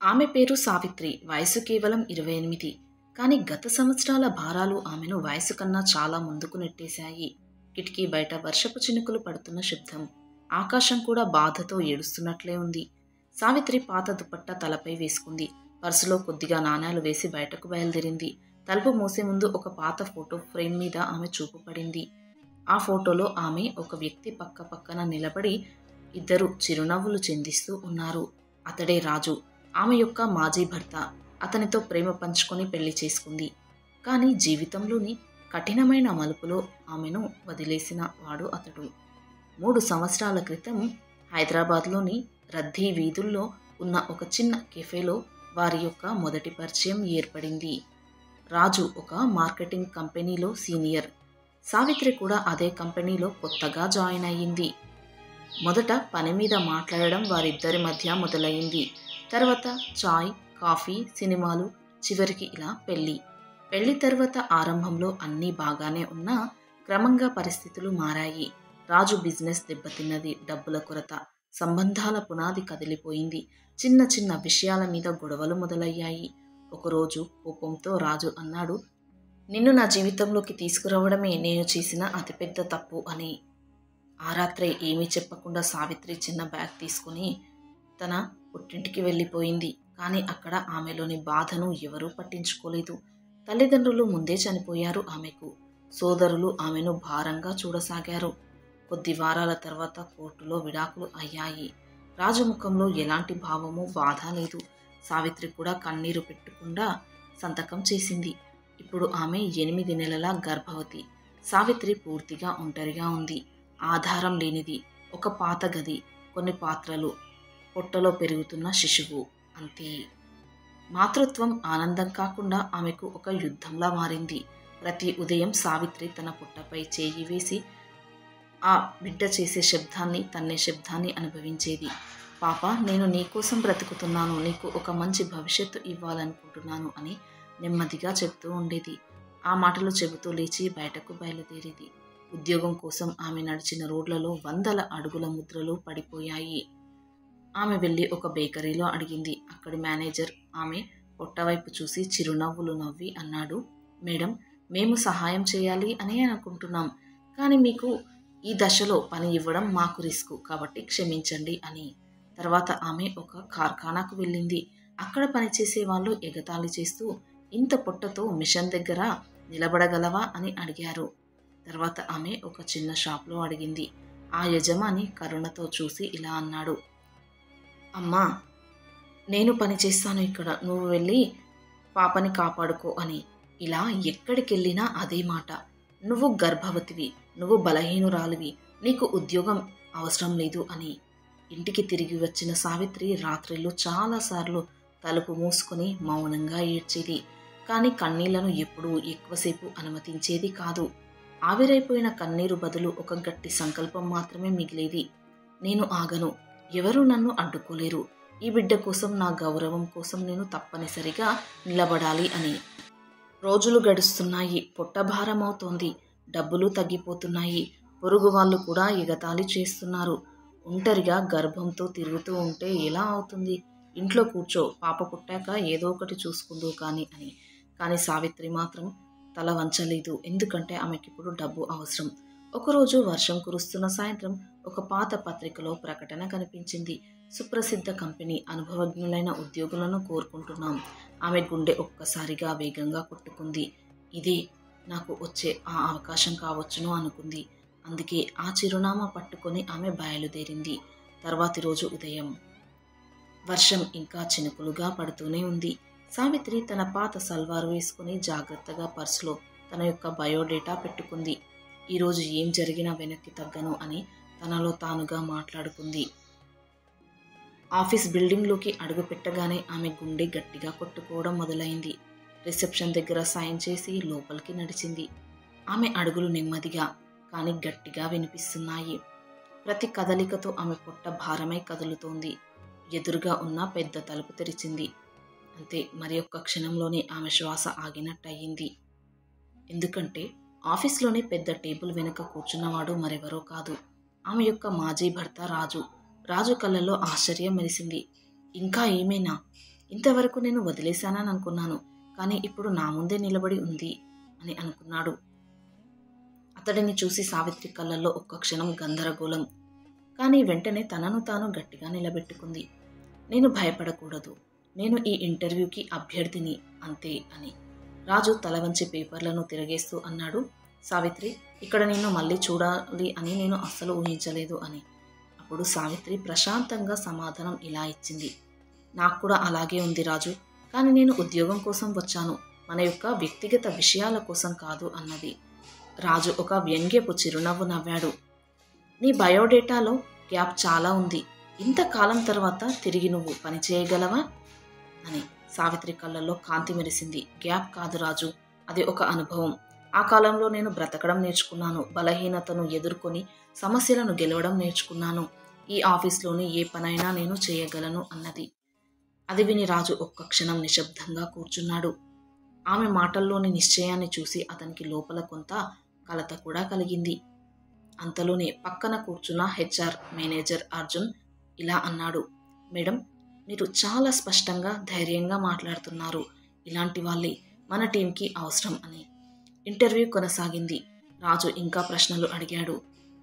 ఆమె పేరు సావిత్రి. వయసు కేవలం 28. కానీ గత సంవత్సరాల భారాలు ఆమెను వయసు కన్నా చాలా ముందుకు నెట్టేశాయి. కిటికీ బయట వర్షపు చినుకులు పడుతున్న శబ్దం. ఆకాశం కూడా బాధతో ఏడుస్తున్నట్లే ఉంది. సావిత్రి పాత దుపట్టా తలపై వేసుకుంది. పర్సులో కొద్దిగా నాణేలు వేసి బయటకు బయలుదేరింది. తలుపు మూసే ముందు ఒక పాత ఫోటో ఫ్రేమ్ మీద ఆమె చూపు పడింది. ఆ ఫోటోలో ఆమె ఒక వ్యక్తి పక్క పక్కన నిలబడి ఇద్దరు చిరునవ్వులు చిందిస్తూ ఉన్నారు. అతడే రాజు, ఆమె యొక్క మాజీ భర్త. అతనితో ప్రేమ పంచుకొని పెళ్లి చేసుకుంది. కానీ జీవితంలోని కఠినమైన మలుపులో ఆమెను వదిలేసిన వాడు అతడు. 3 సంవత్సరాల క్రితం హైదరాబాద్లోని రద్దీ వీధుల్లో ఉన్న ఒక చిన్న కెఫేలో వారి యొక్క మొదటి పరిచయం ఏర్పడింది. రాజు ఒక మార్కెటింగ్ కంపెనీలో సీనియర్. సావిత్రి కూడా అదే కంపెనీలో కొత్తగా జాయిన్ అయ్యింది. మొదట పని మీద మాట్లాడడం వారిద్దరి మధ్య మొదలైంది. తర్వాత చాయ్, కాఫీ, సినిమాలు, చివరికి ఇలా పెళ్లి. పెళ్లి తర్వాత ఆరంభంలో అన్నీ బాగానే ఉన్నా క్రమంగా పరిస్థితులు మారాయి. రాజు బిజినెస్ దెబ్బతిన్నది. డబ్బుల కొరత, సంబంధాల పునాది కదిలిపోయింది. చిన్న చిన్న విషయాల మీద గొడవలు మొదలయ్యాయి. ఒకరోజు కోపంతో రాజు అన్నాడు, నిన్ను నా జీవితంలోకి తీసుకురావడమే నేను చేసిన అతిపెద్ద తప్పు అని. ఆ రాత్రే ఏమీ చెప్పకుండా సావిత్రి చిన్న బ్యాగ్ తీసుకుని తన పుట్టింటికి వెళ్ళిపోయింది. కానీ అక్కడ ఆమెలోని బాధను ఎవరూ పట్టించుకోలేదు. తల్లిదండ్రులు ముందే చనిపోయారు ఆమెకు. సోదరులు ఆమెను భారంగా చూడసాగారు. కొద్ది వారాల తర్వాత కోర్టులో విడాకులు అయ్యాయి. రాజు ముఖంలో ఎలాంటి భావము, బాధ లేదు. సావిత్రి కూడా కన్నీరు పెట్టకుండా సంతకం చేసింది. ఇప్పుడు ఆమె 8 నెలల గర్భవతి. సావిత్రి పూర్తిగా ఒంటరిగా ఉంది. ఆధారం లేనిది. ఒక పాత గది, కొన్ని పాత్రలు, పొట్టలో పెరుగుతున్న శిశువు, అంతే. మాతృత్వం ఆనందం కాకుండా ఆమెకు ఒక యుద్ధంలా మారింది. ప్రతి ఉదయం సావిత్రి తన పుట్టపై చేయి వేసి ఆ బిడ్డ చేసే శబ్దాన్ని, తన్నే శబ్దాన్ని అనుభవించేది. పాప, నేను నీకోసం బ్రతుకుతున్నాను, నీకు ఒక మంచి భవిష్యత్తు ఇవ్వాలనుకుంటున్నాను అని నెమ్మదిగా చెప్తూ ఉండేది. ఆ మాటలు చెబుతూ లేచి బయటకు బయలుదేరేది. ఉద్యోగం కోసం ఆమె నడిచిన రోడ్లలో వందల అడుగుల ముద్రలు పడిపోయాయి. ఆమె వెళ్ళి ఒక బేకరీలో అడిగింది. అక్కడి మేనేజర్ ఆమె పొట్టవైపు చూసి చిరునవ్వులు నవ్వి అన్నాడు, మేడం, మేము సహాయం చేయాలి అని అనుకుంటున్నాం. కానీ మీకు ఈ దశలో పని ఇవ్వడం మాకు రిస్క్, కాబట్టి క్షమించండి అని. తర్వాత ఆమె ఒక కార్ఖానాకు వెళ్ళింది. అక్కడ పనిచేసే వాళ్ళు ఎగతాళి చేస్తూ, ఇంత పొట్టతో మిషన్ దగ్గర నిలబడగలవా అని అడిగారు. తర్వాత ఆమె ఒక చిన్న షాప్లో అడిగింది. ఆ యజమాని కరుణతో చూసి ఇలా అన్నాడు, అమ్మా, నేను పని చేస్తాను ఇక్కడ, నువ్వు వెళ్ళి పాపని కాపాడుకో అని. ఇలా ఎక్కడికెళ్ళినా అదే మాట. నువ్వు గర్భవతివి, నువ్వు బలహీనురాలివి, నీకు ఉద్యోగం అవసరం లేదు అని. ఇంటికి తిరిగి వచ్చిన సావిత్రి రాత్రిళ్ళు చాలాసార్లు తలుపు మూసుకొని మౌనంగా ఏడ్చేది. కానీ కన్నీళ్లను ఎప్పుడూ ఎక్కువసేపు అనుమతించేది కాదు. ఆవిరైపోయిన కన్నీరు బదులు ఒక గట్టి సంకల్పం మాత్రమే మిగిలేది. నేను ఆగను, ఎవరూ నన్ను అడ్డుకోలేరు. ఈ బిడ్డ కోసం, నా గౌరవం కోసం నేను తప్పనిసరిగా నిలబడాలి అని. రోజులు గడుస్తున్నాయి. పొట్టభారమవుతోంది. డబ్బులు తగ్గిపోతున్నాయి. పొరుగు వాళ్ళు కూడా ఎగతాళి చేస్తున్నారు. ఒంటరిగా గర్భంతో తిరుగుతూ ఉంటే ఎలా అవుతుంది? ఇంట్లో కూర్చో, పాప పుట్టాక ఏదో ఒకటి చూసుకుందు కానీ అని. కానీ సావిత్రి మాత్రం తల వంచలేదు. ఎందుకంటే ఆమెకిప్పుడు డబ్బు అవసరం. ఒకరోజు వర్షం కురుస్తున్న సాయంత్రం ఒక పాత పత్రికలో ప్రకటన కనిపించింది. సుప్రసిద్ధ కంపెనీ, అనుభవజ్ఞులైన ఉద్యోగులను కోరుకుంటున్నాం. ఆమె గుండె ఒక్కసారిగా వేగంగా కొట్టుకుంది. ఇదే నాకు వచ్చే ఆ అవకాశం కావచ్చును అనుకుంది. అందుకే ఆ చిరునామా పట్టుకొని ఆమె బయలుదేరింది. తర్వాతి రోజు ఉదయం వర్షం ఇంకా చినుకులుగా పడుతూనే ఉంది. సావిత్రి తన పాత సల్వార్ వేసుకుని జాగ్రత్తగా పర్సులో తన యొక్క బయోడేటా పెట్టుకుంది. ఈరోజు ఏం జరిగినా వెనక్కి తగ్గను అని తనలో తానుగా మాట్లాడుకుంది. ఆఫీస్ బిల్డింగ్లోకి అడుగు పెట్టగానే ఆమె గుండె గట్టిగా కొట్టుకోవడం మొదలైంది. రిసెప్షన్ దగ్గర సైన్ చేసి లోపలికి నడిచింది. ఆమె అడుగులు నెమ్మదిగా కానీ గట్టిగా వినిపిస్తున్నాయి. ప్రతి కదలికతో ఆమె పొట్ట భారమై కదులుతోంది. ఎదురుగా ఉన్న పెద్ద తలుపు తెరిచింది. అంతే, మరి ఒక్క క్షణంలోనే ఆమె శ్వాస ఆగినట్టయింది. ఎందుకంటే ఆఫీస్లోని పెద్ద టేబుల్ వెనుక కూర్చున్నవాడు మరెవరో కాదు, ఆమె యొక్క మాజీ భర్త రాజు. రాజు కళ్ళల్లో ఆశ్చర్యం మెరిసింది. ఇంకా ఏమైనా? ఇంతవరకు నేను వదిలేశానని అనుకున్నాను, కానీ ఇప్పుడు నా ముందే నిలబడి ఉంది అని అనుకున్నాడు. అతడిని చూసి సావిత్రి కళ్ళల్లో ఒక్క క్షణం గందరగోళం. కానీ వెంటనే తనను తాను గట్టిగా నిలబెట్టుకుంది. నేను భయపడకూడదు, నేను ఈ ఇంటర్వ్యూకి అభ్యర్థిని అంతే అని. రాజు తల వంచి పేపర్లను తిరగేస్తూ అన్నాడు, సావిత్రి, ఇక్కడ నిన్ను మళ్ళీ చూడాలి అని నేను అస్సలు ఊహించలేదు అని. అప్పుడు సావిత్రి ప్రశాంతంగా సమాధానం ఇలా ఇచ్చింది, నాకు కూడా అలాగే ఉంది రాజు, కానీ నేను ఉద్యోగం కోసం వచ్చాను, మన యొక్క వ్యక్తిగత విషయాల కోసం కాదు అన్నది. రాజు ఒక వ్యంగ్యపు చిరునవ్వు నవ్వాడు. నీ బయోడేటాలో గ్యాప్ చాలా ఉంది, ఇంతకాలం తర్వాత తిరిగి నువ్వు పని చేయగలవా అని. సావిత్రి కళ్ళల్లో కాంతి మెరిసింది. గ్యాప్ కాదు రాజు, అది ఒక అనుభవం. ఆ కాలంలో నేను బ్రతకడం నేర్చుకున్నాను, బలహీనతను ఎదుర్కొని సమస్యలను గెలవడం నేర్చుకున్నాను. ఈ ఆఫీస్లోని ఏ పనైనా నేను చేయగలను అన్నది. అది విని రాజు ఒక్క క్షణం నిశ్శబ్దంగా కూర్చున్నాడు. ఆమె మాటల్లోని నిశ్చయాన్ని చూసి అతనికి లోపల కొంత కలత కూడా కలిగింది. అంతలోనే పక్కన కూర్చున్న హెచ్ఆర్ మేనేజర్ అర్జున్ ఇలా అన్నాడు, మేడం, మీరు చాలా స్పష్టంగా ధైర్యంగా మాట్లాడుతున్నారు, ఇలాంటి వాళ్ళే మన టీంకి అవసరం అని. ఇంటర్వ్యూ కొనసాగింది. రాజు ఇంకా ప్రశ్నలు అడిగాడు.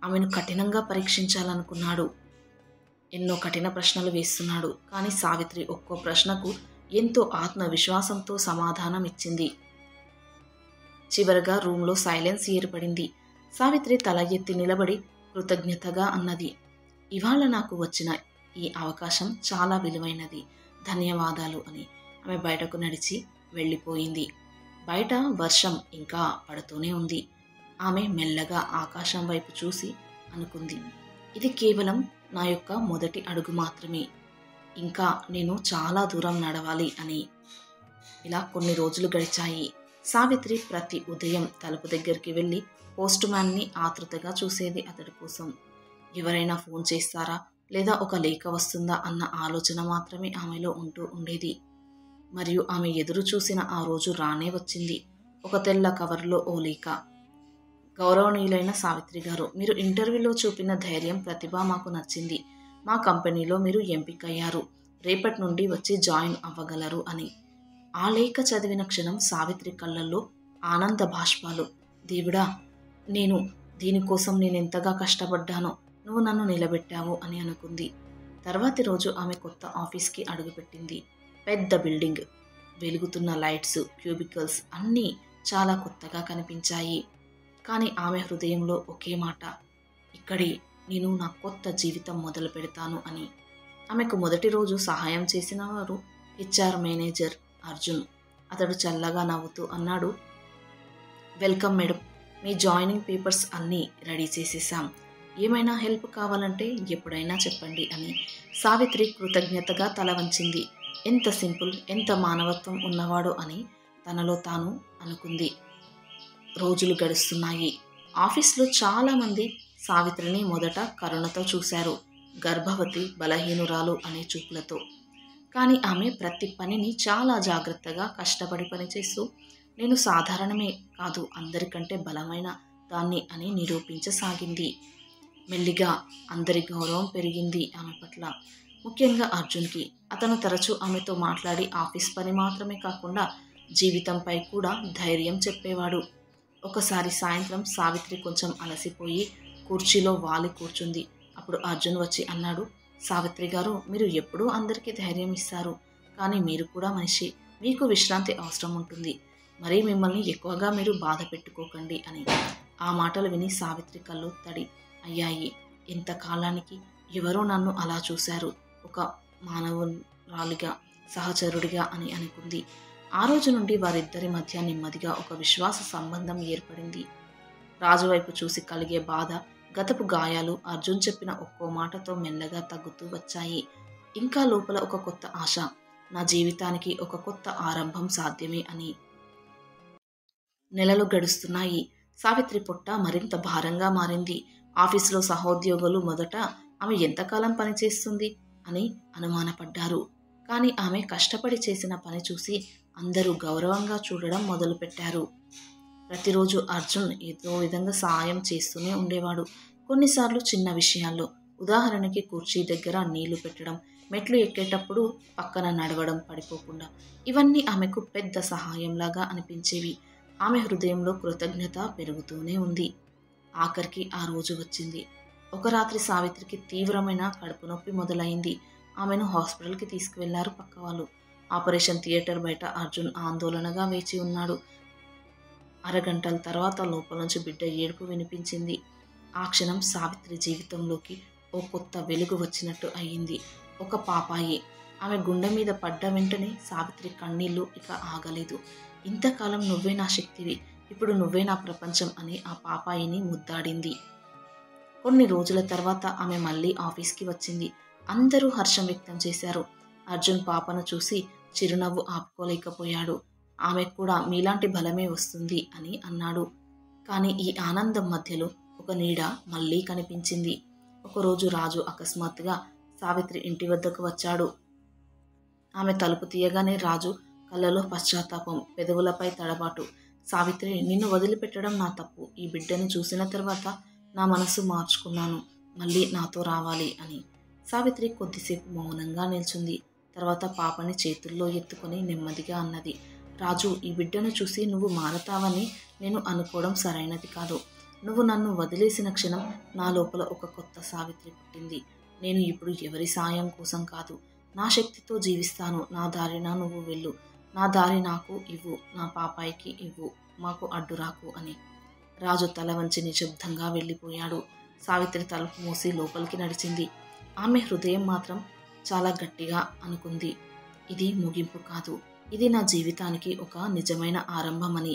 ఆమెను కఠినంగా పరీక్షించాలనుకున్నాడు. ఎన్నో కఠిన ప్రశ్నలు వేస్తున్నాడు. కానీ సావిత్రి ఒక్కో ప్రశ్నకు ఎంతో ఆత్మవిశ్వాసంతో సమాధానం ఇచ్చింది. చివరగా రూమ్లో సైలెన్స్ ఏర్పడింది. సావిత్రి తల ఎత్తి నిలబడి కృతజ్ఞతగా అన్నది, ఇవాళ నాకు వచ్చిన ఈ అవకాశం చాలా విలువైనది, ధన్యవాదాలు అని. ఆమె బయటకు నడిచి వెళ్ళిపోయింది. బయట వర్షం ఇంకా పడుతూనే ఉంది. ఆమె మెల్లగా ఆకాశం వైపు చూసి అనుకుంది, ఇది కేవలం నా యొక్క మొదటి అడుగు మాత్రమే, ఇంకా నేను చాలా దూరం నడవాలి అని. ఇలా కొన్ని రోజులు గడిచాయి. సావిత్రి ప్రతి ఉదయం తలుపు దగ్గరికి వెళ్ళి పోస్ట్ మ్యాన్ని ఆతృతగా చూసేది. అతడి కోసం ఎవరైనా ఫోన్ చేస్తారా లేదా ఒక లేఖ వస్తుందా అన్న ఆలోచన మాత్రమే ఆమెలో ఉంటూ ఉండేది. మరియు ఆమె ఎదురు చూసిన ఆ రోజు రానే వచ్చింది. ఒక తెల్ల కవర్లో ఓ లేఖ. గౌరవనీయులైన సావిత్రి గారు, మీరు ఇంటర్వ్యూలో చూపిన ధైర్యం, ప్రతిభ మాకు నచ్చింది. మా కంపెనీలో మీరు ఎంపికయ్యారు, రేపటి నుండి వచ్చి జాయిన్ అవ్వగలరు అని. ఆ లేఖ చదివిన క్షణం సావిత్రి కళ్ళల్లో ఆనంద బాష్పాలు. దేవుడా, దీనికోసం నేనెంతగా కష్టపడ్డానో, నువ్వు నన్ను నిలబెట్టావు అని అనుకుంది. తర్వాతి రోజు ఆమె కొత్త ఆఫీస్కి అడుగుపెట్టింది. పెద్ద బిల్డింగ్, వెలుగుతున్న లైట్స్, క్యూబికల్స్ అన్నీ చాలా కొత్తగా కనిపించాయి. కానీ ఆమె హృదయంలో ఒకే మాట, ఇక్కడే నేను నా కొత్త జీవితం మొదలు పెడతాను అని. ఆమెకు మొదటి రోజు సహాయం చేసిన వారు హెచ్ఆర్ మేనేజర్ అర్జున్. అతడు చల్లగా నవ్వుతూ అన్నాడు, వెల్కమ్ మేడం, మీ జాయినింగ్ పేపర్స్ అన్నీ రెడీ చేసేసాం, ఏమైనా హెల్ప్ కావాలంటే ఎప్పుడైనా చెప్పండి అని. సావిత్రి కృతజ్ఞతగా తల వంచింది. ఎంత సింపుల్, ఎంత మానవత్వం ఉన్నవాడో అని తనలో తాను అనుకుంది. రోజులు గడుస్తున్నాయి. ఆఫీస్లో చాలామంది సావిత్రిని మొదట కరుణతో చూశారు, గర్భవతి, బలహీనురాలు అనే చూపులతో. కానీ ఆమె ప్రతి పనిని చాలా జాగ్రత్తగా కష్టపడి పనిచేస్తూ, నేను సాధారణమే కాదు, అందరికంటే బలమైన దాన్ని అని నిరూపించసాగింది. మెల్లిగా అందరి గౌరవం పెరిగింది ఆమె పట్ల, ముఖ్యంగా అర్జున్కి. అతను తరచూ ఆమెతో మాట్లాడి ఆఫీస్ పని మాత్రమే కాకుండా జీవితంపై కూడా ధైర్యం చెప్పేవాడు. ఒకసారి సాయంత్రం సావిత్రి కొంచెం అలసిపోయి కుర్చీలో వాలి కూర్చుంది. అప్పుడు అర్జున్ వచ్చి అన్నాడు, సావిత్రి గారు, మీరు ఎప్పుడూ అందరికీ ధైర్యం ఇస్తారు, కానీ మీరు కూడా మనిషి, మీకు విశ్రాంతి అవసరం ఉంటుంది, మరీ మిమ్మల్ని ఎక్కువగా మీరు బాధ పెట్టుకోకండి అని. ఆ మాటలు విని సావిత్రి కళ్ళు తడి అయ్యాయి. ఇంతకాలానికి ఎవరో నన్ను అలా చూశారు, ఒక మానవురాలిగా, సహచరుడిగా అని అనుకుంది. ఆ రోజు నుండి వారిద్దరి మధ్య నెమ్మదిగా ఒక విశ్వాస సంబంధం ఏర్పడింది. రాజు వైపు చూసి కలిగే బాధ, గతపు గాయాలు అర్జున్ చెప్పిన ఒక్కో మాటతో మెల్లగా తగ్గుతూ వచ్చాయి. ఇంకా లోపల ఒక కొత్త ఆశ, నా జీవితానికి ఒక కొత్త ఆరంభం సాధ్యమే అని. నెలలు గడుస్తున్నాయి. సావిత్రి పొట్ట మరింత భారంగా మారింది. ఆఫీసులో సహోద్యోగులు మొదట ఆమె ఎంతకాలం పనిచేస్తుంది అని అనుమానపడ్డారు. కానీ ఆమె కష్టపడి చేసిన పని చూసి అందరూ గౌరవంగా చూడడం మొదలుపెట్టారు. ప్రతిరోజు అర్జున్ ఏదో విధంగా సహాయం చేస్తూనే ఉండేవాడు. కొన్నిసార్లు చిన్న విషయాల్లో, ఉదాహరణకి కుర్చీ దగ్గర నీళ్లు పెట్టడం, మెట్లు ఎక్కేటప్పుడు పక్కన నడవడం పడిపోకుండా ఇవన్నీ ఆమెకు పెద్ద సహాయంలాగా అనిపించేవి. ఆమె హృదయంలో కృతజ్ఞత పెరుగుతూనే ఉంది. ఆఖరికి ఆ రోజు వచ్చింది. ఒక రాత్రి సావిత్రికి తీవ్రమైన కడుపు నొప్పి మొదలైంది. ఆమెను హాస్పిటల్కి తీసుకువెళ్లారు పక్క వాళ్ళు. ఆపరేషన్ థియేటర్ బయట అర్జున్ ఆందోళనగా వేచి ఉన్నాడు. అరగంటల తర్వాత లోపల నుంచి బిడ్డ ఏడుపు వినిపించింది. ఆ క్షణం సావిత్రి జీవితంలోకి ఓ కొత్త వెలుగు వచ్చినట్టు అయ్యింది. ఒక పాపాయి. ఆమె గుండె మీద పడ్డ వెంటనే సావిత్రి కన్నీళ్లు ఇక ఆగలేదు. ఇంతకాలం నువ్వే నా శక్తివి, ఇప్పుడు నువ్వే నా ప్రపంచం అని ఆ పాపాయిని ముద్దాడింది. కొన్ని రోజుల తర్వాత ఆమె మళ్ళీ ఆఫీస్కి వచ్చింది. అందరూ హర్షం వ్యక్తం చేశారు. అర్జున్ పాపను చూసి చిరునవ్వు ఆపుకోలేకపోయాడు. ఆమెకు కూడా మీలాంటి బలమే వస్తుంది అని అన్నాడు. కానీ ఈ ఆనందం మధ్యలో ఒక నీడ మళ్ళీ కనిపించింది. ఒకరోజు రాజు అకస్మాత్తుగా సావిత్రి ఇంటి వద్దకు వచ్చాడు. ఆమె తలుపు తీయగానే రాజు కళ్ళలో పశ్చాత్తాపం, పెదవులపై తడబాటు. సావిత్రి, నిన్ను వదిలిపెట్టడం నా తప్పు. ఈ బిడ్డను చూసిన తర్వాత నా మనసు మార్చుకున్నాను. మళ్ళీ నాతో రావాలి అని. సావిత్రి కొద్దిసేపు మౌనంగా నిల్చుంది. తర్వాత పాపని చేతుల్లో ఎత్తుకొని నెమ్మదిగా అన్నది, రాజు, ఈ బిడ్డను చూసి నువ్వు మారతావని నేను అనుకోవడం సరైనది కాదు. నువ్వు నన్ను వదిలేసిన క్షణం నా లోపల ఒక కొత్త సావిత్రి పుట్టింది. నేను ఇప్పుడు ఎవరి సాయం కోసం కాదు, నా శక్తితో జీవిస్తాను. నా దారిన నువ్వు వెళ్ళు. నా దారి నాకు ఇవ్వు, నా పాపాయికి ఇవ్వు, మాకు అడ్డురాకు అని. రాజు తల వంచి నిశ్శబ్దంగా వెళ్ళిపోయాడు. సావిత్రి తలుపు మూసి లోపలికి నడిచింది. ఆమె హృదయం మాత్రం చాలా గట్టిగా అనుకుంది, ఇది ముగింపు కాదు, ఇది నా జీవితానికి ఒక నిజమైన ఆరంభమని.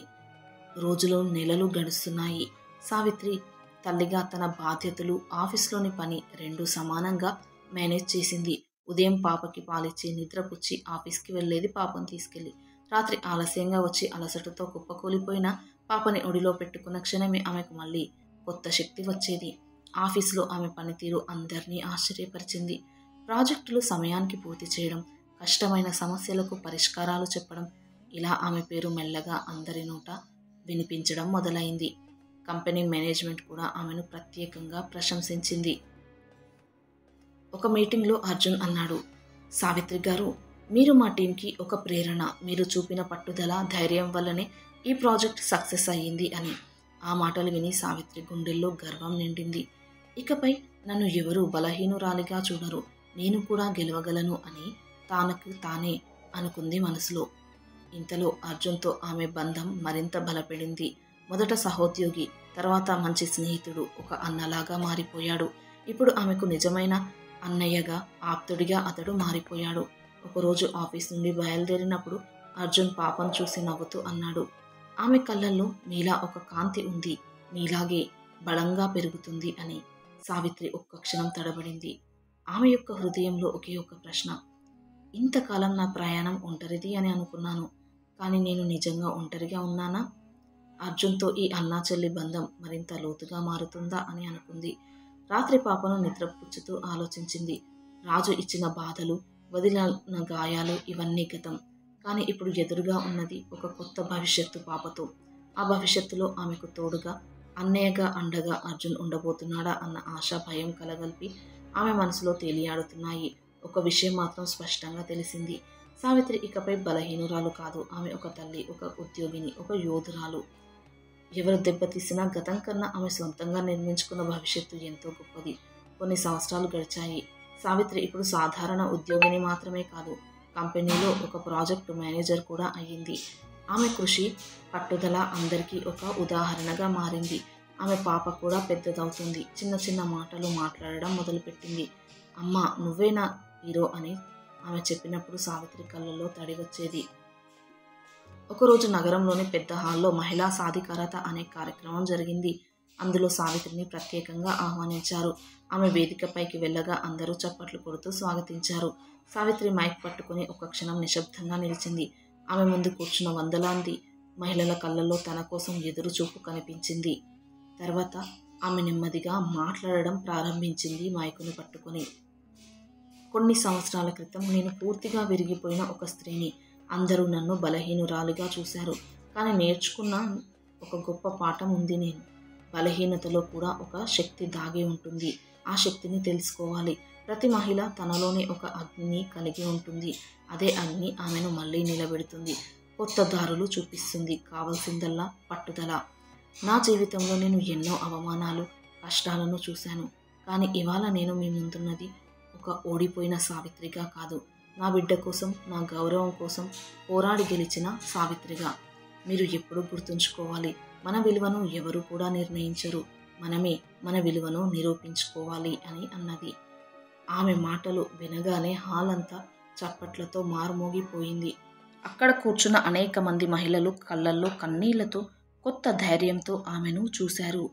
రోజులు నెలలు గడుస్తున్నాయి. సావిత్రి తల్లిగా తన బాధ్యతలు, ఆఫీస్లోని పని రెండూ సమానంగా మేనేజ్ చేసింది. ఉదయం పాపకి పాలిచ్చి నిద్రపుచ్చి ఆఫీస్కి వెళ్ళేది పాపను తీసుకెళ్ళి. రాత్రి ఆలస్యంగా వచ్చి అలసటతో కుప్పకూలిపోయిన పాపని ఒడిలో పెట్టుకున్న క్షణమే ఆమెకు మళ్ళీ కొత్త శక్తి వచ్చేది. ఆఫీసులో ఆమె పనితీరు అందరినీ ఆశ్చర్యపరిచింది. ప్రాజెక్టులు సమయానికి పూర్తి చేయడం, కష్టమైన సమస్యలకు పరిష్కారాలు చెప్పడం, ఇలా ఆమె పేరు మెల్లగా అందరి నోట వినిపించడం మొదలైంది. కంపెనీ మేనేజ్మెంట్ కూడా ఆమెను ప్రత్యేకంగా ప్రశంసించింది. ఒక మీటింగ్లో అర్జున్ అన్నాడు, సావిత్రి గారు, మీరు మా టీంకి ఒక ప్రేరణ. మీరు చూపిన పట్టుదల, ధైర్యం వల్లనే ఈ ప్రాజెక్ట్ సక్సెస్ అయ్యింది అని. ఆ మాటలు విని సావిత్రి గుండెల్లో గర్వం నిండింది. ఇకపై నన్ను ఎవరూ బలహీనురాలిగా చూడరు, నేను కూడా గెలవగలను అని తానకు తానే అనుకుంది మనసులో. ఇంతలో అర్జున్తో ఆమె బంధం మరింత బలపడింది. మొదట సహోద్యోగి, తర్వాత మంచి స్నేహితుడు, ఒక అన్నలాగా మారిపోయాడు. ఇప్పుడు ఆమెకు నిజమైన అన్నయ్యగా, ఆప్తుడిగా అతడు మారిపోయాడు. ఒకరోజు ఆఫీస్ నుండి బయలుదేరినప్పుడు అర్జున్ పాపను చూసి నవ్వుతూ అన్నాడు, ఆమె కళ్ళల్లో మీలా ఒక కాంతి ఉంది, మీలాగే బలంగా పెరుగుతుంది అని. సావిత్రి ఒక్క క్షణం తడబడింది. ఆమె యొక్క హృదయంలో ఒకే ఒక ప్రశ్న, ఇంతకాలం నా ప్రయాణం ఒంటరిది అని అనుకున్నాను, కానీ నేను నిజంగా ఒంటరిగా ఉన్నానా? అర్జున్తో ఈ అన్నా చెల్లి బంధం మరింత లోతుగా మారుతుందా అని అనుకుంది. రాత్రి పాపను నిద్రపుచ్చుతూ ఆలోచించింది. రాజు ఇచ్చిన బాధలు, వదిలిన గాయాలు ఇవన్నీ గతం. కానీ ఇప్పుడు ఎదురుగా ఉన్నది ఒక కొత్త భవిష్యత్తు పాపతో. ఆ భవిష్యత్తులో ఆమెకు తోడుగా, అన్నయ్యగా, అండగా అర్జున్ ఉండబోతున్నాడా అన్న ఆశ, భయం కలగలిపి ఆమె మనసులో తేలియాడుతున్నాయి. ఒక విషయం మాత్రం స్పష్టంగా తెలిసింది, సావిత్రి ఇకపై బలహీనురాలు కాదు. ఆమె ఒక తల్లి, ఒక ఉద్యోగిని, ఒక యోధురాలు. ఎవరు దెబ్బతీసినా గతం కన్నా ఆమె సొంతంగా నిర్మించుకున్న భవిష్యత్తు ఎంతో గొప్పది. కొన్ని సంవత్సరాలు గడిచాయి. సావిత్రి ఇప్పుడు సాధారణ ఉద్యోగిని మాత్రమే కాదు, కంపెనీలో ఒక ప్రాజెక్టు మేనేజర్ కూడా అయ్యింది. ఆమె కృషి, పట్టుదల అందరికీ ఒక ఉదాహరణగా మారింది. ఆమె పాప కూడా పెద్దదవుతుంది. చిన్న చిన్న మాటలు మాట్లాడడం మొదలుపెట్టింది. అమ్మ, నువ్వే నా హీరో అని ఆమె చెప్పినప్పుడు సావిత్రి కళ్ళల్లో తడి వచ్చేది. ఒకరోజు నగరంలోని పెద్ద హాల్లో మహిళా సాధికారత అనే కార్యక్రమం జరిగింది. అందులో సావిత్రిని ప్రత్యేకంగా ఆహ్వానించారు. ఆమె వేదికపైకి వెళ్ళగా అందరూ చప్పట్లు కొడుతూ స్వాగతించారు. సావిత్రి మైక్ పట్టుకుని ఒక క్షణం నిశ్శబ్దంగా నిలిచింది. ఆమె ముందు కూర్చున్న వందలాంది మహిళల కళ్ళల్లో తన కోసం ఎదురు చూపు కనిపించింది. తర్వాత ఆమె నెమ్మదిగా మాట్లాడడం ప్రారంభించింది మైకును పట్టుకొని. కొన్ని సంవత్సరాల క్రితం నేను పూర్తిగా విరిగిపోయిన ఒక స్త్రీని. అందరూ నన్ను బలహీనురాలిగా చూశారు. కానీ నేర్చుకున్న ఒక గొప్ప పాఠం ఉంది. నేను బలహీనతలో కూడా ఒక శక్తి దాగి ఉంటుంది. ఆ శక్తిని తెలుసుకోవాలి. ప్రతి మహిళ తనలోనే ఒక అగ్నిని కలిగి ఉంటుంది. అదే అగ్ని ఆమెను మళ్ళీ నిలబెడుతుంది, కొత్త దారులు చూపిస్తుంది. కావాల్సిందల్లా పట్టుదల. నా జీవితంలో నేను ఎన్నో అవమానాలు, కష్టాలను చూశాను. కానీ ఇవాళ నేను మీ ముందున్నది ఒక ఓడిపోయిన సావిత్రిగా కాదు, నా బిడ్డ కోసం, నా గౌరవం కోసం పోరాడి గెలిచిన సావిత్రిగా. మీరు ఎప్పుడూ గుర్తుంచుకోవాలి, మన విలువను ఎవరు కూడా నిర్ణయించరు, మనమే మన విలువను నిరూపించుకోవాలి అని అన్నది. ఆమె మాటలు వినగానే హాల్ అంతా చప్పట్లతో మారుమోగిపోయింది. అక్కడ కూర్చున్న అనేక మంది మహిళలు కళ్ళల్లో కన్నీళ్లతో, కొత్త ధైర్యంతో ఆమెను చూశారు.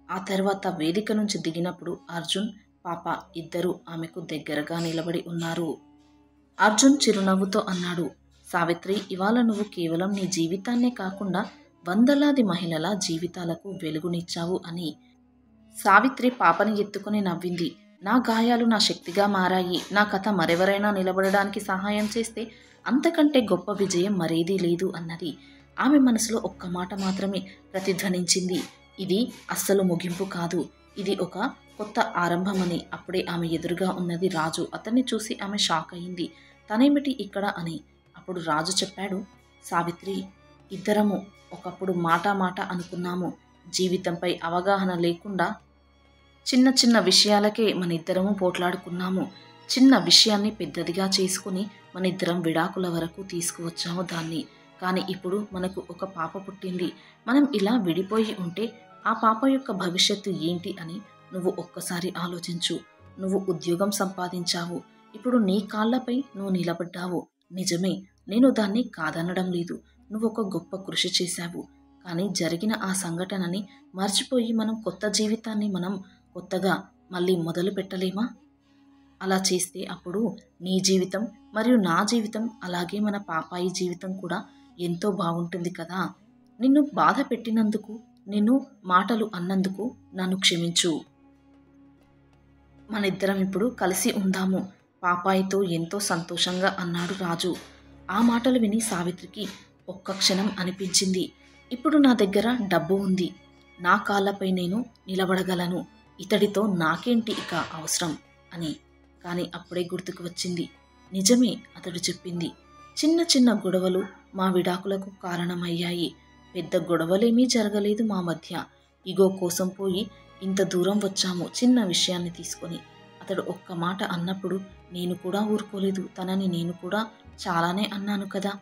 ఆ తర్వాత వేదిక నుంచి దిగినప్పుడు అర్జున్, పాప ఇద్దరూ ఆమెకు దగ్గరగా నిలబడి ఉన్నారు. అర్జున్ చిరునవ్వుతో అన్నాడు, సావిత్రి, ఇవాళ నువ్వు కేవలం నీ జీవితాన్నే కాకుండా వందలాది మహిళల జీవితాలకు వెలుగునిచ్చావు అని. సావిత్రి పాపని ఎత్తుకుని నవ్వింది. నా గాయాలు నా శక్తిగా మారాయి. నా కథ మరెవరైనా నిలబడడానికి సహాయం చేస్తే అంతకంటే గొప్ప విజయం మరేదీ లేదు అన్నది. ఆమె మనసులో ఒక్క మాట మాత్రమే ప్రతిధ్వనించింది, ఇది అస్సలు ముగింపు కాదు, ఇది ఒక కొత్త ఆరంభమని. అప్పుడే ఆమె ఎదురుగా ఉన్నది రాజు. అతన్ని చూసి ఆమె షాక్ అయింది. తనేమిటి ఇక్కడ అని. అప్పుడు రాజు చెప్పాడు, సావిత్రి, ఇద్దరము ఒకప్పుడు మాట అనుకున్నాము. జీవితంపై అవగాహన లేకుండా చిన్న చిన్న విషయాలకే మన ఇద్దరము పోట్లాడుకున్నాము. చిన్న విషయాన్ని పెద్దదిగా చేసుకుని మన ఇద్దరం విడాకుల వరకు తీసుకువచ్చాము దాన్ని. కానీ ఇప్పుడు మనకు ఒక పాప పుట్టింది. మనం ఇలా విడిపోయి ఉంటే ఆ పాప యొక్క భవిష్యత్తు ఏంటి అని నువ్వు ఒక్కసారి ఆలోచించు. నువ్వు ఉద్యోగం సంపాదించావు, ఇప్పుడు నీ కాళ్ళపై నువ్వు నిలబడ్డావు. నిజమే, నేను దాన్ని కాదనడం లేదు. నువ్వు ఒక గొప్ప కృషి చేశావు. కానీ జరిగిన ఆ సంఘటనని మర్చిపోయి మనం కొత్త జీవితాన్ని మనం కొత్తగా మళ్ళీ మొదలు పెట్టలేమా? అలా చేస్తే అప్పుడు నీ జీవితం మరియు నా జీవితం, అలాగే మన పాపాయి జీవితం కూడా ఎంతో బాగుంటుంది కదా. నిన్ను బాధ పెట్టినందుకు, నిన్ను మాటలు అన్నందుకు నన్ను క్షమించు. మనిద్దరం ఇప్పుడు కలిసి ఉందాము, పాపాయితో ఎంతో సంతోషంగా అన్నాడు రాజు. ఆ మాటలు విని సావిత్రికి ఒక్క క్షణం అనిపించింది, ఇప్పుడు నా దగ్గర డబ్బు ఉంది, నా కాళ్ళపై నేను నిలబడగలను, ఇతడితో నాకేంటి ఇక అవసరం అని. కానీ అప్పుడే గుర్తుకు వచ్చింది, నిజమే అతడు చెప్పింది. చిన్న చిన్న గొడవలు మా విడాకులకు కారణమయ్యాయి. పెద్ద గొడవలేమీ జరగలేదు మా మధ్య. ఇగో కోసం పోయి ఇంత దూరం వచ్చాము చిన్న విషయాన్ని తీసుకొని. అతడు ఒక్క మాట అన్నప్పుడు నేను కూడా ఊరుకోలేదు. తనని నేను కూడా చాలానే అన్నాను కదా.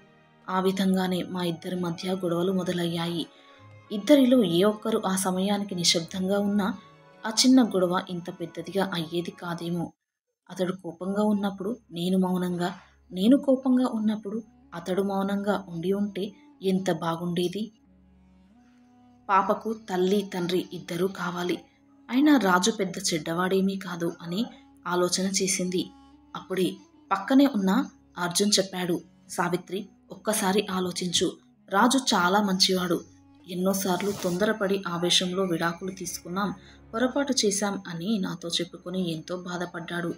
ఆ విధంగానే మా ఇద్దరి మధ్య గొడవలు మొదలయ్యాయి. ఇద్దరిలో ఏ ఒక్కరు ఆ సమయానికి నిశ్శబ్దంగా ఉన్నా ఆ చిన్న గొడవ ఇంత పెద్దదిగా అయ్యేది కాదేమో. అతడు కోపంగా ఉన్నప్పుడు నేను మౌనంగా, నేను కోపంగా ఉన్నప్పుడు అతడు మౌనంగా ఉండి ఉంటే ఎంత బాగుండేది. పాపకు తల్లి తండ్రి ఇద్దరూ కావాలి. అయినా రాజు పెద్ద చెడ్డవాడేమీ కాదు అని ఆలోచన చేసింది. అప్పుడే పక్కనే ఉన్న అర్జున్ చెప్పాడు, సావిత్రి, ఒక్కసారి ఆలోచించు. రాజు చాలా మంచివాడు. ఎన్నోసార్లు తొందరపడి ఆవేశంలో విడాకులు తీసుకున్నాం, పొరపాటు చేశాం అని నాతో చెప్పుకొని ఎంతో బాధపడ్డాడు.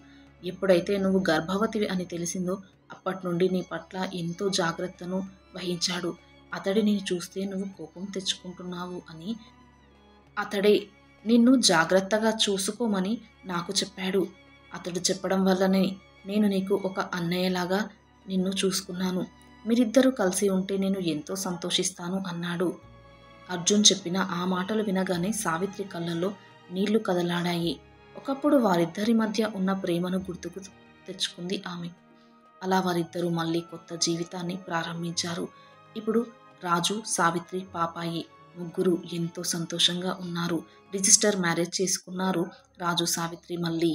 ఎప్పుడైతే నువ్వు గర్భవతివి అని తెలిసిందో అప్పటి నుండి నీ పట్ల ఎంతో జాగ్రత్తను వహించాడు. అతడిని చూస్తే నువ్వు కోపం తెచ్చుకుంటున్నావు అని అతడే నిన్ను జాగ్రత్తగా చూసుకోమని నాకు చెప్పాడు. అతడు చెప్పడం వల్లనే నేను నీకు ఒక అన్నయ్యలాగా నిన్ను చూసుకున్నాను. మీరిద్దరూ కలిసి ఉంటే నేను ఎంతో సంతోషిస్తాను అన్నాడు. అర్జున్ చెప్పిన ఆ మాటలు వినగానే సావిత్రి కళ్ళల్లో నీళ్లు కదలాడాయి. ఒకప్పుడు వారిద్దరి మధ్య ఉన్న ప్రేమను గుర్తుకు తెచ్చుకుంది ఆమె. అలా వారిద్దరూ మళ్ళీ కొత్త జీవితాన్ని ప్రారంభించారు. ఇప్పుడు రాజు, సావిత్రి, పాపాయి ముగ్గురు ఎంతో సంతోషంగా ఉన్నారు. రిజిస్టర్ మ్యారేజ్ చేసుకున్నారు. రాజు, సావిత్రి. మళ్ళీ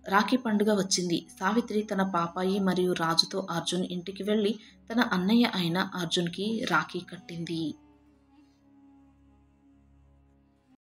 రాఖీ పండుగ వచ్చింది. సావిత్రి తన పాపాయి మరియు రాజుతో అర్జున్ ఇంటికి వెళ్ళి తన అన్నయ్య అయిన అర్జున్కి రాఖీ కట్టింది.